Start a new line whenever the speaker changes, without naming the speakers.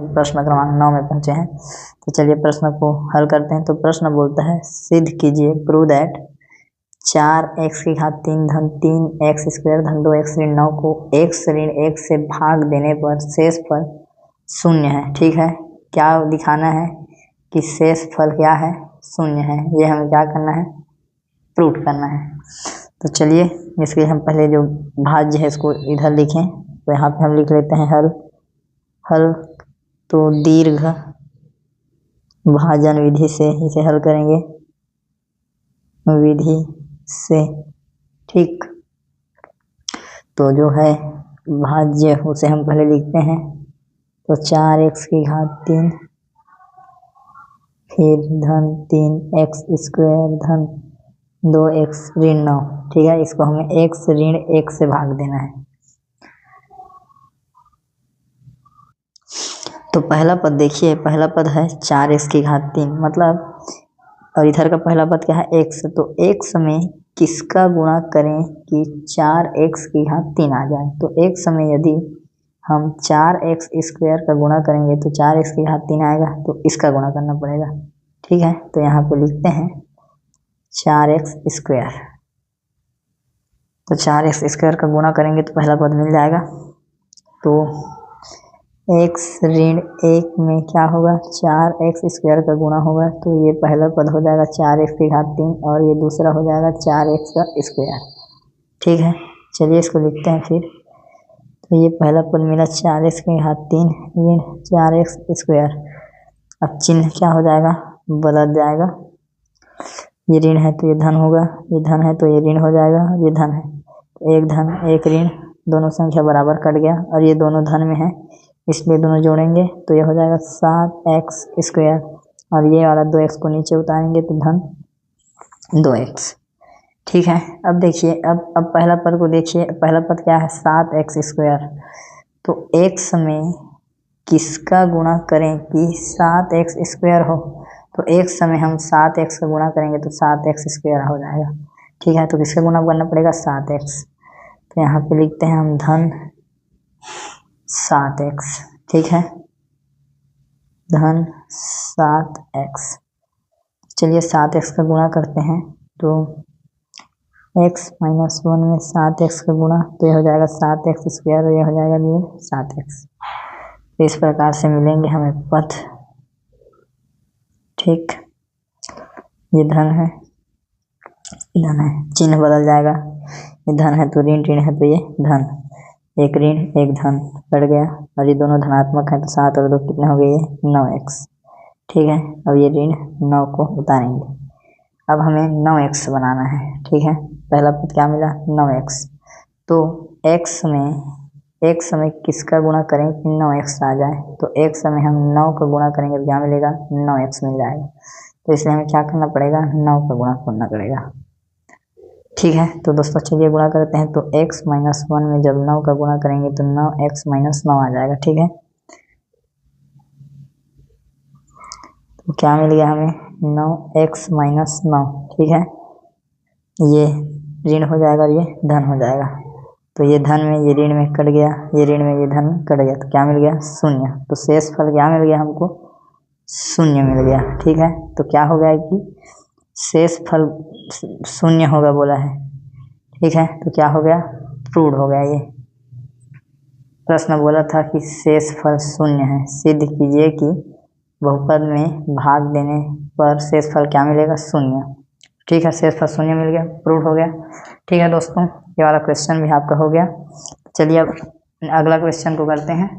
प्रश्न क्रमांक 9 में पहुंचे हैं। तो चलिए प्रश्न को हल करते हैं। तो प्रश्न बोलता है सिद्ध कीजिए, प्रूव दैट 4x की घात 3 धन 3x स्क्वायर धन 2x ऋण 9 को x ऋण 1 से भाग देने पर शेष फल शून्य है। ठीक है, क्या दिखाना है कि शेष फल क्या है, शून्य है। ये हमें क्या करना है, प्रूव करना है। तो चलिए इसके हम पहले जो भाज्य है इसको इधर लिखें। तो यहाँ पे हम लिख लेते हैं हल। तो दीर्घ भाजन विधि से इसे हल करेंगे, विधि से। ठीक, तो जो है भाज्य उसे हम पहले लिखते हैं। तो 4x की घात 3 फिर धन 3x स्क्वायर धन 2x ऋण 9। ठीक है, इसको हमें x ऋण 1 से भाग देना है। तो पहला पद देखिए, पहला पद है 4x की घात 3 मतलब, और इधर का पहला पद क्या है, x। तो x में किसका गुणा करें कि 4x की घात 3 आ जाए। तो x में यदि हम 4x स्क्वायर का गुणा करेंगे तो 4x की घात 3 आएगा, तो इसका गुणा करना पड़ेगा। ठीक है, तो यहाँ पे लिखते हैं 4x स्क्वायर। तो 4x स्क्वायर का गुणा करेंगे तो पहला पद मिल जाएगा। तो x ऋण 1 में क्या होगा, 4x स्क्वायर का गुणा होगा। तो ये पहला पद हो जाएगा 4x की घात 3 और ये दूसरा हो जाएगा 4x का स्क्वायर। ठीक है, चलिए इसको लिखते हैं फिर। तो ये पहला पद मिला 4x की घात 3 ऋण 4x स्क्वायर। अब चिन्ह क्या हो जाएगा, बदल जाएगा। ये ऋण है तो ये धन होगा, ये धन है तो ये ऋण हो जाएगा, ये धन है तो एक धन एक ऋण, दोनों संख्या बराबर कट गया और ये दोनों धन में है इसलिए दोनों जोड़ेंगे तो ये हो जाएगा 7x स्क्वायर और ये वाला 2x को नीचे उतारेंगे तो धन 2x। ठीक है, अब देखिए, अब पहला पद को देखिए। पहला पद क्या है, 7x स्क्वायर। तो x में किसका गुणा करें कि 7x स्क्वायर हो। तो x में हम 7x का गुणा करेंगे तो 7x स्क्वायर हो जाएगा। ठीक है, तो किसका गुणा करना पड़ेगा, 7x। तो यहाँ पे लिखते हैं हम धन 7x। ठीक है, धन 7x। चलिए 7x का गुणा करते हैं। तो x माइनस 1 में 7x का गुणा तो ये हो जाएगा 7x स्क्वायर और ये हो जाएगा ये 7x। तो इस प्रकार से मिलेंगे हमें पद। ठीक, ये धन है, धन है, चिन्ह बदल जाएगा। ये धन है तो ऋण, ऋण है तो ये धन, एक ऋण एक धन कट गया और ये दोनों धनात्मक है तो 7 और 2 कितने हो गए, 9x। ठीक है, अब ये ऋण 9 को उतारेंगे। अब हमें 9x बनाना है। ठीक है, पहला पद क्या मिला, 9x। तो x में किसका गुणा करें कि 9x आ जाए। तो x में हम 9 का गुणा करेंगे तो क्या मिलेगा, 9x मिल जाएगा। तो इसलिए हमें क्या करना पड़ेगा, 9 का गुणा करना पड़ेगा। ठीक है, तो दोस्तों चलिए गुणा करते हैं। तो x माइनस 1 में जब 9 का गुणा करेंगे तो 9x माइनस 9 आ जाएगा। ठीक है, तो क्या मिल गया हमें, 9x माइनस 9। ठीक है, ये ऋण हो जाएगा और ये धन हो जाएगा। तो ये धन में ये ऋण में कट गया, ये ऋण में ये धन कट गया तो क्या मिल गया, शून्य। तो शेष फल क्या मिल गया हमको, शून्य मिल गया। ठीक है, तो क्या हो गया कि शेष फल शून्य होगा बोला है। ठीक है, तो क्या हो गया, प्रूव हो गया। ये प्रश्न बोला था कि शेष फल शून्य है, सिद्ध कीजिए कि बहुपद में भाग देने पर शेष फल क्या मिलेगा, शून्य। ठीक है, शेष फल शून्य मिल गया, प्रूव हो गया। ठीक है दोस्तों, ये वाला क्वेश्चन भी आपका हो गया। चलिए अब अगला क्वेश्चन को करते हैं।